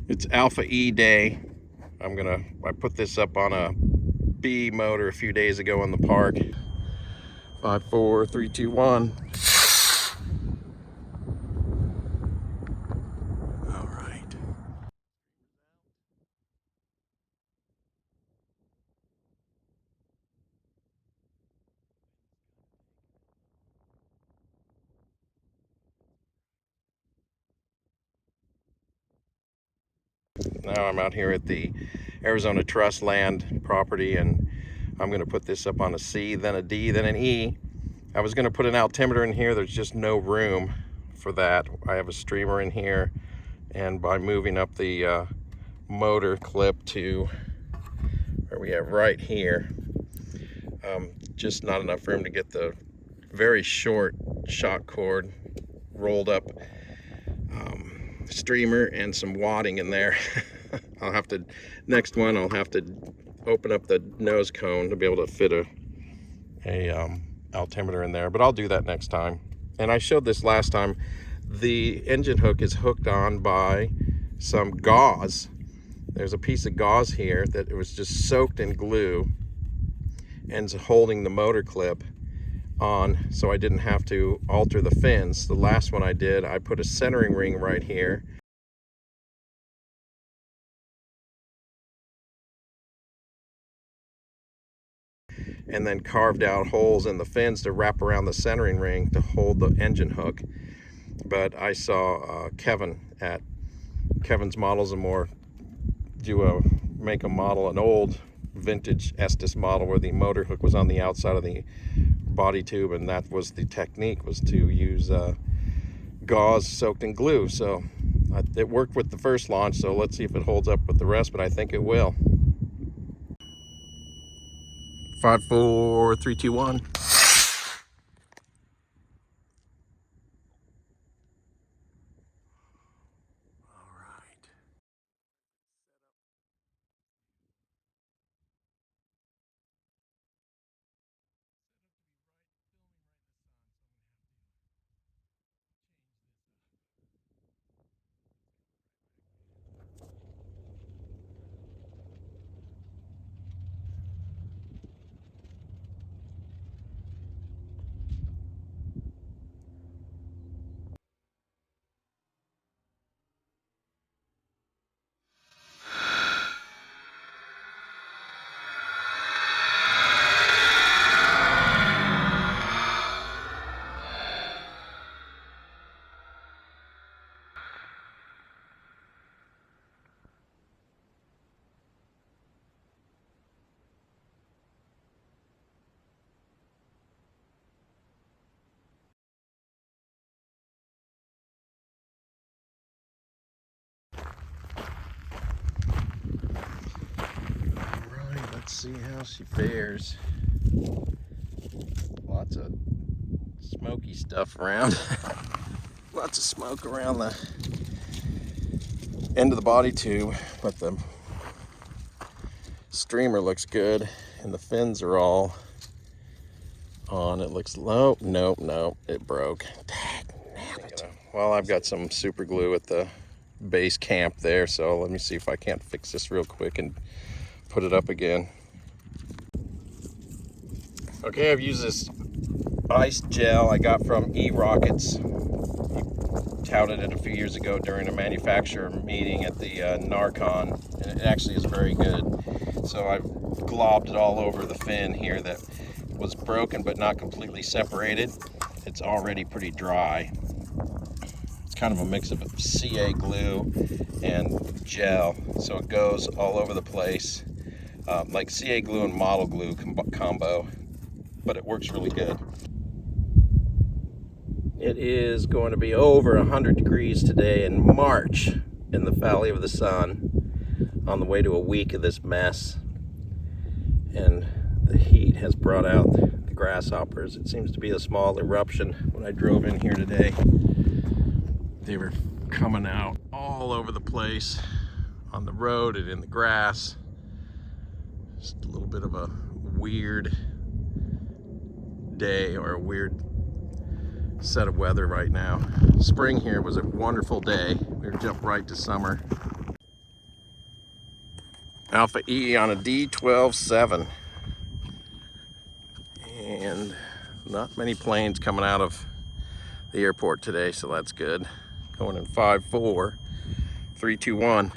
It's Alpha-E day. I put this up on a B motor a few days ago in the park. 5, 4, 3, 2, 1. All right. Now I'm out here at the Arizona Trust Land property, and I'm going to put this up on a C, then a D, then an E. I was going to put an altimeter in here. There's just no room for that. I have a streamer in here, and by moving up the motor clip to where we have right here, just not enough room to get the very short shock cord rolled up streamer and some wadding in there. I'll have to, next one I'll have to open up the nose cone to be able to fit a altimeter in there, but I'll do that next time. And I showed this last time. The engine hook is hooked on by some gauze. There's a piece of gauze here that it was just soaked in glue and holding the motor clip on, so I didn't have to alter the fins. The last one I did, I put a centering ring right here. And then carved out holes in the fins to wrap around the centering ring to hold the engine hook. But I saw Kevin at Kevin's Models and More make a model, an old vintage Estes model where the motor hook was on the outside of the body tube, and that was the technique, was to use gauze soaked in glue. So it worked with the first launch, so let's see if it holds up with the rest, but I think it will. 5, 4, 3, 2, 1. Let's see how she fares. Lots of smoky stuff around. Lots of smoke around the end of the body tube, but the streamer looks good and the fins are all on. It looks low. Nope, it broke. Well, I've got some super glue at the base camp there, so let me see if I can't fix this real quick and put it up again. Okay, I've used this ice gel I got from E-Rockets. He touted it a few years ago during a manufacturer meeting at the Narcon, and it actually is very good. So I've globbed it all over the fin here that was broken but not completely separated. It's already pretty dry. It's kind of a mix of CA glue and gel, so it goes all over the place, like CA glue and model glue combo, but it works really good. It is going to be over 100 degrees today in March in the Valley of the Sun, on the way to a week of this mess, and the heat has brought out the grasshoppers. It seems to be a small eruption. When I drove in here today, they were coming out all over the place on the road and in the grass. Just a little bit of a weird day, or a weird set of weather right now. Spring here was a wonderful day. We jumped right to summer. Alpha-E on a D12-7. And not many planes coming out of the airport today, so that's good. Going in 5-4, 3, 2, 1.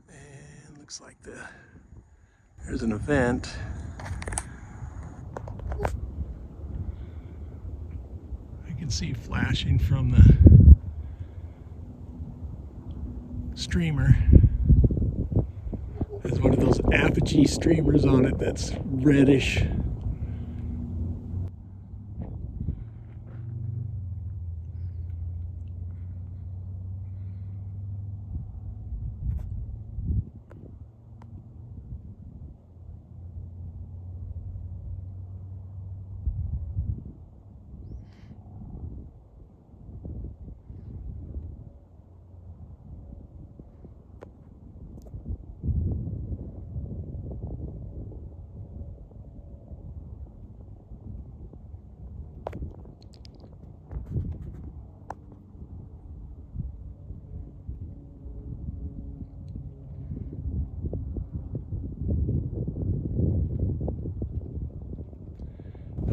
And looks like there's an event. I can see flashing from the streamer. There's one of those Apogee streamers on it that's reddish.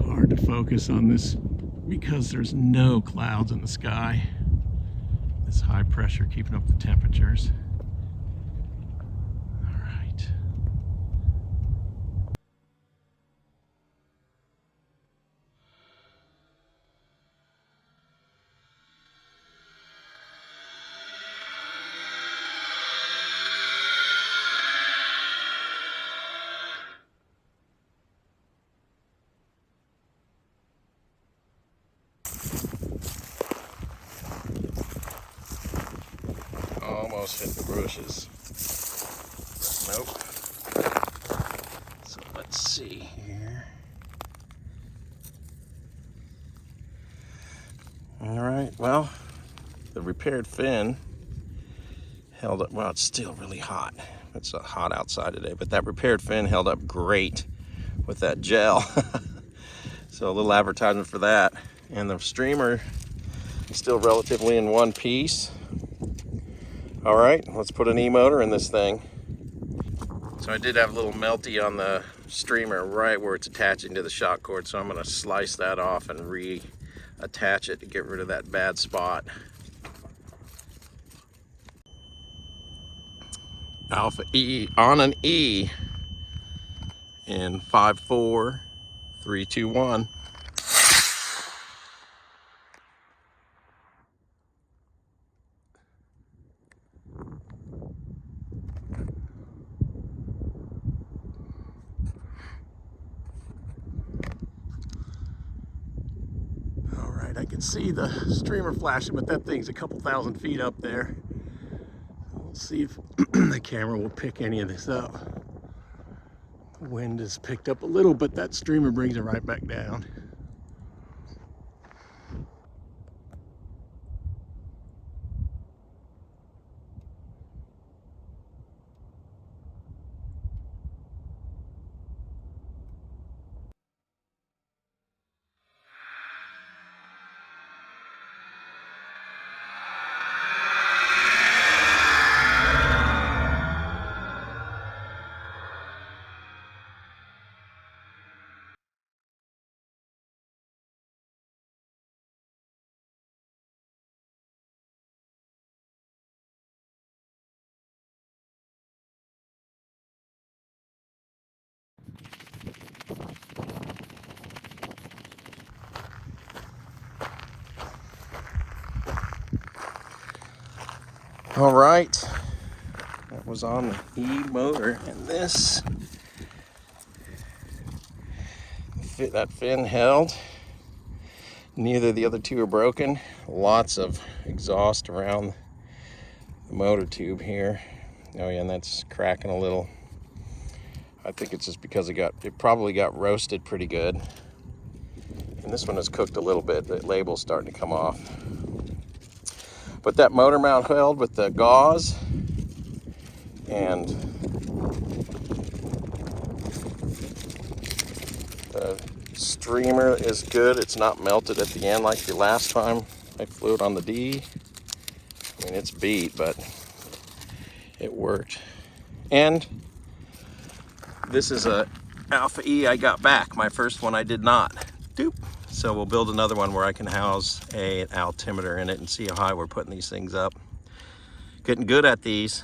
Hard to focus on this because there's no clouds in the sky. This high pressure keeping up the temperatures. All right. Almost hit the bushes. Nope. So let's see here. All right, well, the repaired fin held up. Well, it's still really hot. It's hot outside today, but that repaired fin held up great with that gel. So a little advertisement for that. And the streamer is still relatively in one piece. All right, let's put an E-motor in this thing. So I did have a little melty on the streamer right where it's attaching to the shock cord, so I'm gonna slice that off and reattach it to get rid of that bad spot. Alpha-E on an E in 5-4, 3, 2, 1. I can see the streamer flashing, but that thing's a couple thousand feet up there. We'll see if the camera will pick any of this up. The wind has picked up a little, but that streamer brings it right back down. All right, that was on the E-motor, and this, that fin held. Neither of the other two are broken. Lots of exhaust around the motor tube here. Oh yeah, and that's cracking a little. I think it's just because it probably got roasted pretty good. And this one is cooked a little bit. The label's starting to come off. But that motor mount held with the gauze, and the Streamer is good. It's not melted at the end like the last time I flew it on the D. I mean, it's beat, but it worked. And this is a Alpha-E I got back. My first one I did not. Doop. So we'll build another one where I can house an altimeter in it and see how high we're putting these things up. Getting good at these.